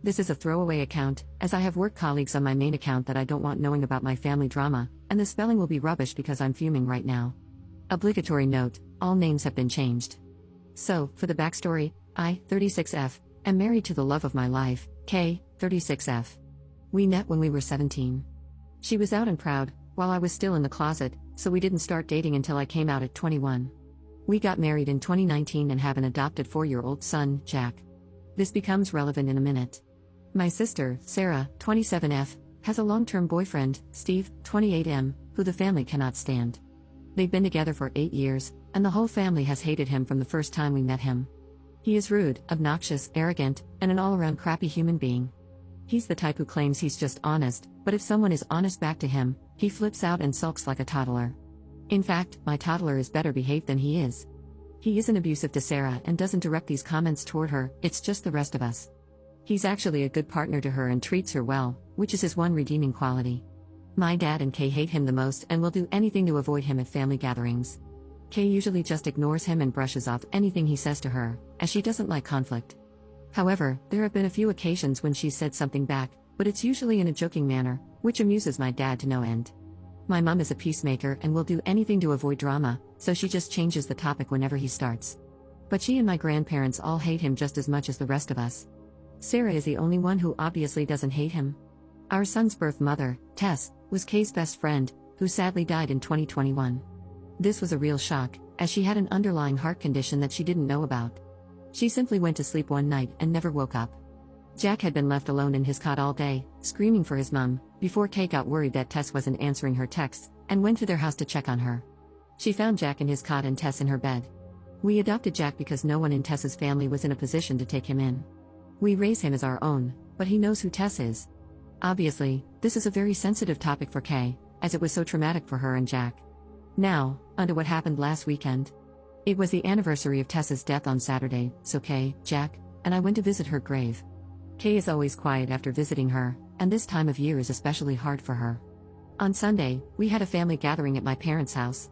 This is a throwaway account, as I have work colleagues on my main account that I don't want knowing about my family drama, and the spelling will be rubbish because I'm fuming right now. Obligatory note, all names have been changed. So, for the backstory, I, 36F, am married to the love of my life, K, 36F. We met when we were 17. She was out and proud, while I was still in the closet, so we didn't start dating until I came out at 21. We got married in 2019 and have an adopted 4-year-old son, Jack. This becomes relevant in a minute. My sister, Sarah, 27F, has a long-term boyfriend, Steve, 28M, who the family cannot stand. They've been together for 8 years, and the whole family has hated him from the first time we met him. He is rude, obnoxious, arrogant, and an all-around crappy human being. He's the type who claims he's just honest, but if someone is honest back to him, he flips out and sulks like a toddler. In fact, my toddler is better behaved than he is. He isn't abusive to Sarah and doesn't direct these comments toward her, it's just the rest of us. He's actually a good partner to her and treats her well, which is his one redeeming quality. My dad and Kay hate him the most and will do anything to avoid him at family gatherings. Kay usually just ignores him and brushes off anything he says to her, as she doesn't like conflict. However, there have been a few occasions when she's said something back, but it's usually in a joking manner, which amuses my dad to no end. My mom is a peacemaker and will do anything to avoid drama, so she just changes the topic whenever he starts. But she and my grandparents all hate him just as much as the rest of us. Sarah is the only one who obviously doesn't hate him. Our son's birth mother, Tess, was Kay's best friend, who sadly died in 2021. This was a real shock, as she had an underlying heart condition that she didn't know about. She simply went to sleep one night and never woke up. Jack had been left alone in his cot all day, screaming for his mum, before Kay got worried that Tess wasn't answering her texts, and went to their house to check on her. She found Jack in his cot and Tess in her bed. We adopted Jack because no one in Tess's family was in a position to take him in. We raise him as our own, but he knows who Tess is. Obviously, this is a very sensitive topic for Kay, as it was so traumatic for her and Jack. Now, onto what happened last weekend. It was the anniversary of Tess's death on Saturday, so Kay, Jack, and I went to visit her grave. Kay is always quiet after visiting her, and this time of year is especially hard for her. On Sunday, we had a family gathering at my parents' house.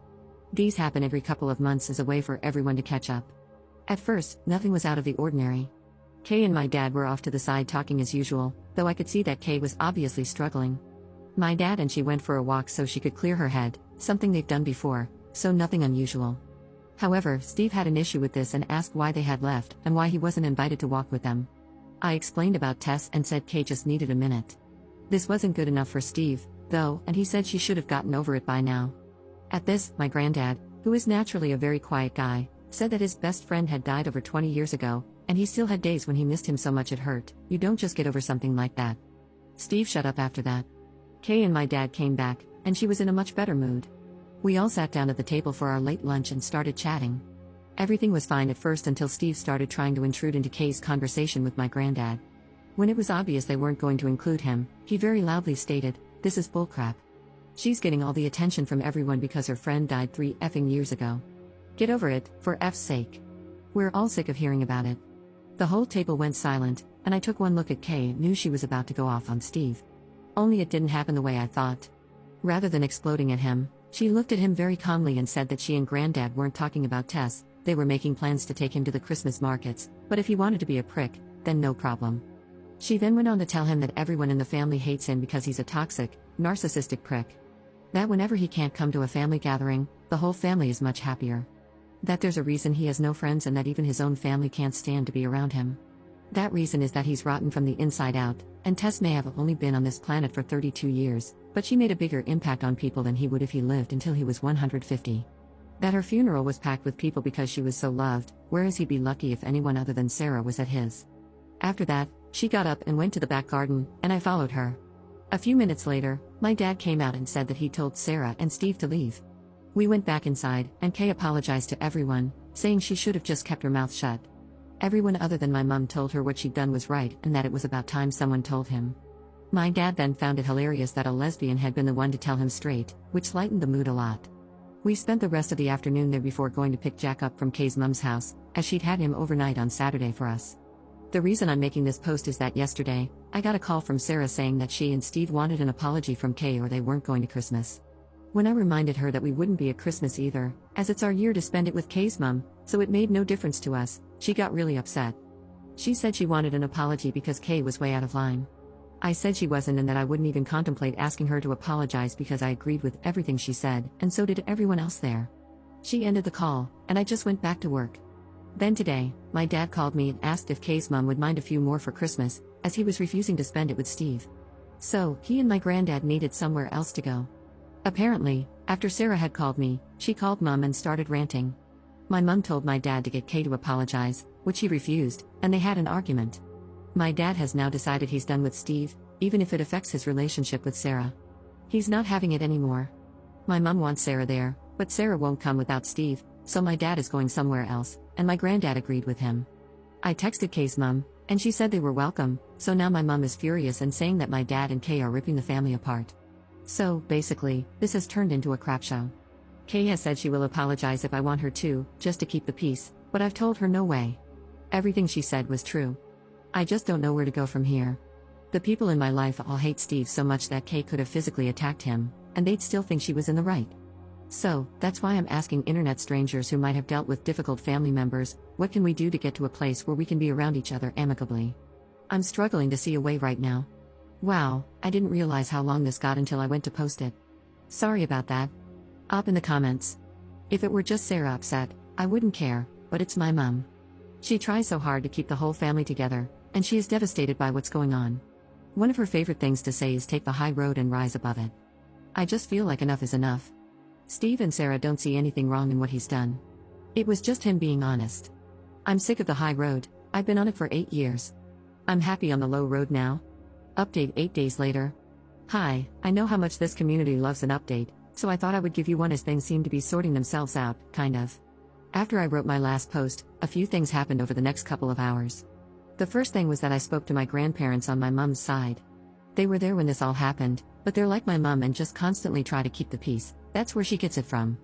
These happen every couple of months as a way for everyone to catch up. At first, nothing was out of the ordinary. Kay and my dad were off to the side talking as usual, though I could see that Kay was obviously struggling. My dad and she went for a walk so she could clear her head, something they've done before, so nothing unusual. However, Steve had an issue with this and asked why they had left and why he wasn't invited to walk with them. I explained about Tess and said Kay just needed a minute. This wasn't good enough for Steve, though, and he said she should have gotten over it by now. At this, my granddad, who is naturally a very quiet guy, said that his best friend had died over 20 years ago, and he still had days when he missed him so much it hurt. You don't just get over something like that. Steve shut up after that. Kay and my dad came back, and she was in a much better mood. We all sat down at the table for our late lunch and started chatting. Everything was fine at first until Steve started trying to intrude into Kay's conversation with my granddad. When it was obvious they weren't going to include him, he very loudly stated, "This is bullcrap. She's getting all the attention from everyone because her friend died 3 effing years ago. Get over it, for F's sake. We're all sick of hearing about it." The whole table went silent, and I took one look at Kay and knew she was about to go off on Steve. Only it didn't happen the way I thought. Rather than exploding at him, she looked at him very calmly and said that she and Granddad weren't talking about Tess, they were making plans to take him to the Christmas markets, but if he wanted to be a prick, then no problem. She then went on to tell him that everyone in the family hates him because he's a toxic, narcissistic prick. That whenever he can't come to a family gathering, the whole family is much happier. That there's a reason he has no friends and that even his own family can't stand to be around him. That reason is that he's rotten from the inside out, and Tess may have only been on this planet for 32 years, but she made a bigger impact on people than he would if he lived until he was 150. That her funeral was packed with people because she was so loved, whereas he'd be lucky if anyone other than Sarah was at his. After that, she got up and went to the back garden, and I followed her. A few minutes later, my dad came out and said that he told Sarah and Steve to leave. We went back inside, and Kay apologized to everyone, saying she should have just kept her mouth shut. Everyone other than my mum told her what she'd done was right and that it was about time someone told him. My dad then found it hilarious that a lesbian had been the one to tell him straight, which lightened the mood a lot. We spent the rest of the afternoon there before going to pick Jack up from Kay's mum's house, as she'd had him overnight on Saturday for us. The reason I'm making this post is that yesterday, I got a call from Sarah saying that she and Steve wanted an apology from Kay or they weren't going to Christmas. When I reminded her that we wouldn't be at Christmas either, as it's our year to spend it with Kay's mum, so it made no difference to us, she got really upset. She said she wanted an apology because Kay was way out of line. I said she wasn't and that I wouldn't even contemplate asking her to apologize because I agreed with everything she said, and so did everyone else there. She ended the call, and I just went back to work. Then today, my dad called me and asked if Kay's mom would mind a few more for Christmas, as he was refusing to spend it with Steve. So, he and my granddad needed somewhere else to go. Apparently, after Sarah had called me, she called Mom and started ranting. My mom told my dad to get Kay to apologize, which he refused, and they had an argument. My dad has now decided he's done with Steve, even if it affects his relationship with Sarah. He's not having it anymore. My mom wants Sarah there, but Sarah won't come without Steve, so my dad is going somewhere else, and my granddad agreed with him. I texted Kay's mom, and she said they were welcome, so now my mom is furious and saying that my dad and Kay are ripping the family apart. So, basically, this has turned into a crap show. Kay has said she will apologize if I want her to, just to keep the peace, but I've told her no way. Everything she said was true. I just don't know where to go from here. The people in my life all hate Steve so much that Kay could have physically attacked him, and they'd still think she was in the right. So, that's why I'm asking internet strangers who might have dealt with difficult family members, what can we do to get to a place where we can be around each other amicably? I'm struggling to see a way right now. Wow, I didn't realize how long this got until I went to post it. Sorry about that. Up in the comments. If it were just Sarah upset, I wouldn't care, but it's my mom. She tries so hard to keep the whole family together, and she is devastated by what's going on. One of her favorite things to say is take the high road and rise above it. I just feel like enough is enough. Steve and Sarah don't see anything wrong in what he's done. It was just him being honest. I'm sick of the high road, I've been on it for 8 years. I'm happy on the low road now. Update 8 days later. Hi, I know how much this community loves an update, so I thought I would give you one as things seem to be sorting themselves out, kind of. After I wrote my last post, a few things happened over the next couple of hours. The first thing was that I spoke to my grandparents on my mom's side. They were there when this all happened, but they're like my mom and just constantly try to keep the peace. That's where she gets it from.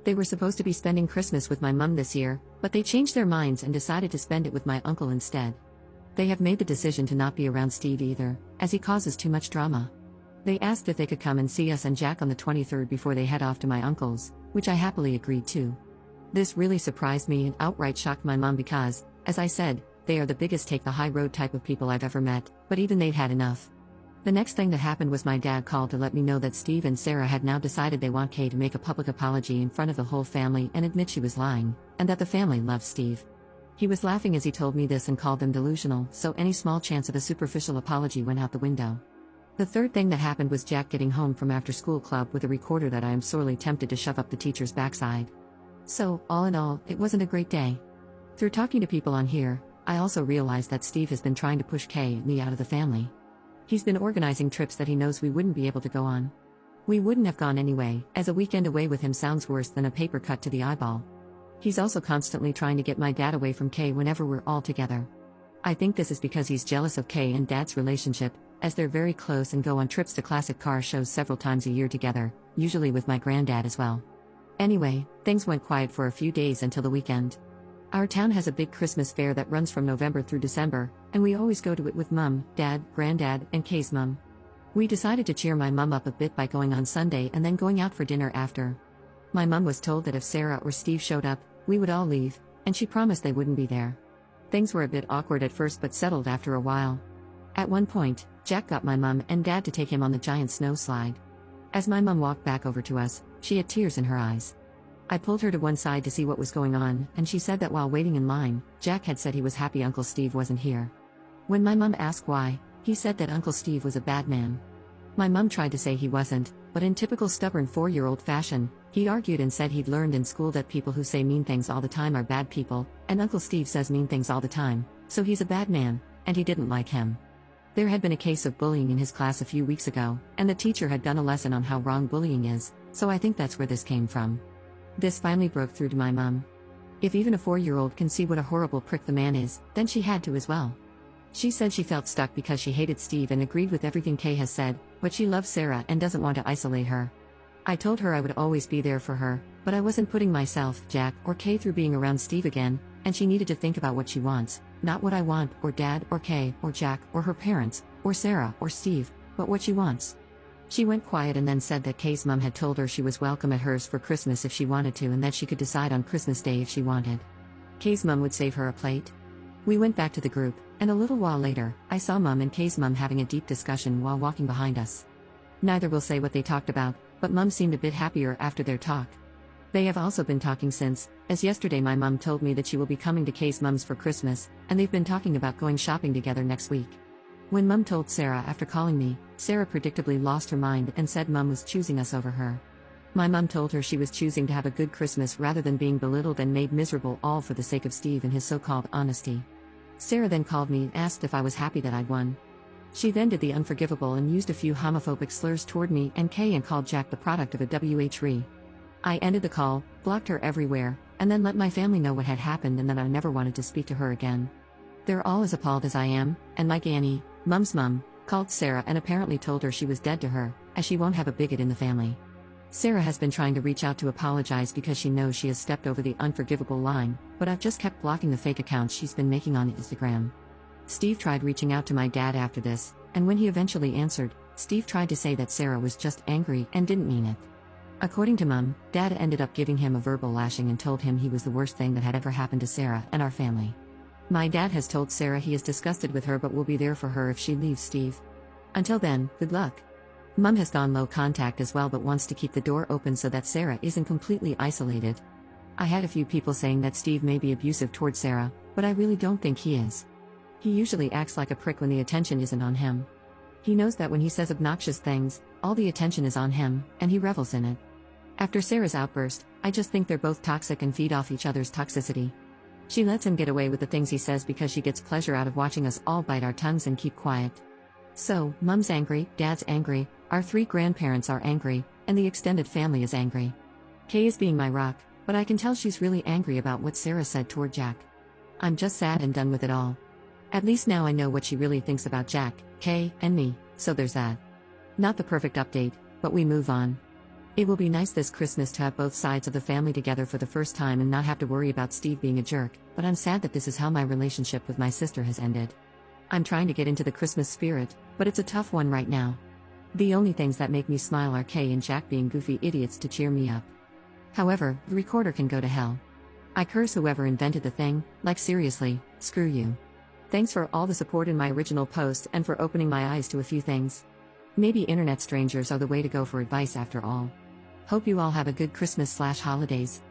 They were supposed to be spending Christmas with my mom this year, but they changed their minds and decided to spend it with my uncle instead. They have made the decision to not be around Steve either, as he causes too much drama. They asked if they could come and see us and Jack on the 23rd before they head off to my uncle's, which I happily agreed to. This really surprised me and outright shocked my mom because, as I said, they are the biggest take the high road type of people I've ever met, but even they'd had enough. The next thing that happened was my dad called to let me know that Steve and Sarah had now decided they want Kay to make a public apology in front of the whole family and admit she was lying, and that the family loves Steve. He was laughing as he told me this and called them delusional, so any small chance of a superficial apology went out the window. The third thing that happened was Jack getting home from after-school club with a recorder that I am sorely tempted to shove up the teacher's backside. So, all in all, it wasn't a great day. Through talking to people on here, I also realized that Steve has been trying to push Kay and me out of the family. He's been organizing trips that he knows we wouldn't be able to go on. We wouldn't have gone anyway, as a weekend away with him sounds worse than a paper cut to the eyeball. He's also constantly trying to get my dad away from Kay whenever we're all together. I think this is because he's jealous of Kay and Dad's relationship, as they're very close and go on trips to classic car shows several times a year together, usually with my granddad as well. Anyway, things went quiet for a few days until the weekend. Our town has a big Christmas fair that runs from November through December, and we always go to it with Mum, Dad, Granddad, and Kay's mum. We decided to cheer my mum up a bit by going on Sunday and then going out for dinner after. My mum was told that if Sarah or Steve showed up, we would all leave, and she promised they wouldn't be there. Things were a bit awkward at first but settled after a while. At one point, Jack got my mum and dad to take him on the giant snow slide. As my mum walked back over to us, she had tears in her eyes. I pulled her to one side to see what was going on, and she said that while waiting in line, Jack had said he was happy Uncle Steve wasn't here. When my mum asked why, he said that Uncle Steve was a bad man. My mum tried to say he wasn't, but in typical stubborn 4-year-old fashion, he argued and said he'd learned in school that people who say mean things all the time are bad people, and Uncle Steve says mean things all the time, so he's a bad man, and he didn't like him. There had been a case of bullying in his class a few weeks ago, and the teacher had done a lesson on how wrong bullying is, so I think that's where this came from. This finally broke through to my mum. If even a 4-year-old can see what a horrible prick the man is, then she had to as well. She said she felt stuck because she hated Steve and agreed with everything Kay has said, but she loves Sarah and doesn't want to isolate her. I told her I would always be there for her, but I wasn't putting myself, Jack, or Kay through being around Steve again, and she needed to think about what she wants, not what I want, or Dad, or Kay, or Jack, or her parents, or Sarah, or Steve, but what she wants. She went quiet and then said that Kay's mum had told her she was welcome at hers for Christmas if she wanted to and that she could decide on Christmas Day if she wanted. Kay's mum would save her a plate. We went back to the group, and a little while later, I saw Mum and Kay's mum having a deep discussion while walking behind us. Neither will say what they talked about, but Mum seemed a bit happier after their talk. They have also been talking since, as yesterday my mum told me that she will be coming to Kay's mum's for Christmas, and they've been talking about going shopping together next week. When Mum told Sarah after calling me, Sarah predictably lost her mind and said Mum was choosing us over her. My mum told her she was choosing to have a good Christmas rather than being belittled and made miserable, all for the sake of Steve and his so-called honesty. Sarah then called me and asked if I was happy that I'd won. She then did the unforgivable and used a few homophobic slurs toward me and Kay and called Jack the product of a WH3. I ended the call, blocked her everywhere, and then let my family know what had happened and that I never wanted to speak to her again. They're all as appalled as I am, and like Annie, Mum's mum, called Sarah and apparently told her she was dead to her, as she won't have a bigot in the family. Sarah has been trying to reach out to apologize because she knows she has stepped over the unforgivable line, but I've just kept blocking the fake accounts she's been making on Instagram. Steve tried reaching out to my dad after this, and when he eventually answered, Steve tried to say that Sarah was just angry and didn't mean it. According to Mum, Dad ended up giving him a verbal lashing and told him he was the worst thing that had ever happened to Sarah and our family. My dad has told Sarah he is disgusted with her but will be there for her if she leaves Steve. Until then, good luck. Mum has gone low contact as well but wants to keep the door open so that Sarah isn't completely isolated. I had a few people saying that Steve may be abusive toward Sarah, but I really don't think he is. He usually acts like a prick when the attention isn't on him. He knows that when he says obnoxious things, all the attention is on him, and he revels in it. After Sarah's outburst, I just think they're both toxic and feed off each other's toxicity. She lets him get away with the things he says because she gets pleasure out of watching us all bite our tongues and keep quiet. So, Mum's angry, Dad's angry, our 3 grandparents are angry, and the extended family is angry. Kay is being my rock, but I can tell she's really angry about what Sarah said toward Jack. I'm just sad and done with it all. At least now I know what she really thinks about Jack, Kay, and me, so there's that. Not the perfect update, but we move on. It will be nice this Christmas to have both sides of the family together for the first time and not have to worry about Steve being a jerk, but I'm sad that this is how my relationship with my sister has ended. I'm trying to get into the Christmas spirit, but it's a tough one right now. The only things that make me smile are Kay and Jack being goofy idiots to cheer me up. However, the recorder can go to hell. I curse whoever invented the thing, like seriously, screw you. Thanks for all the support in my original post and for opening my eyes to a few things. Maybe internet strangers are the way to go for advice after all. Hope you all have a good Christmas/holidays.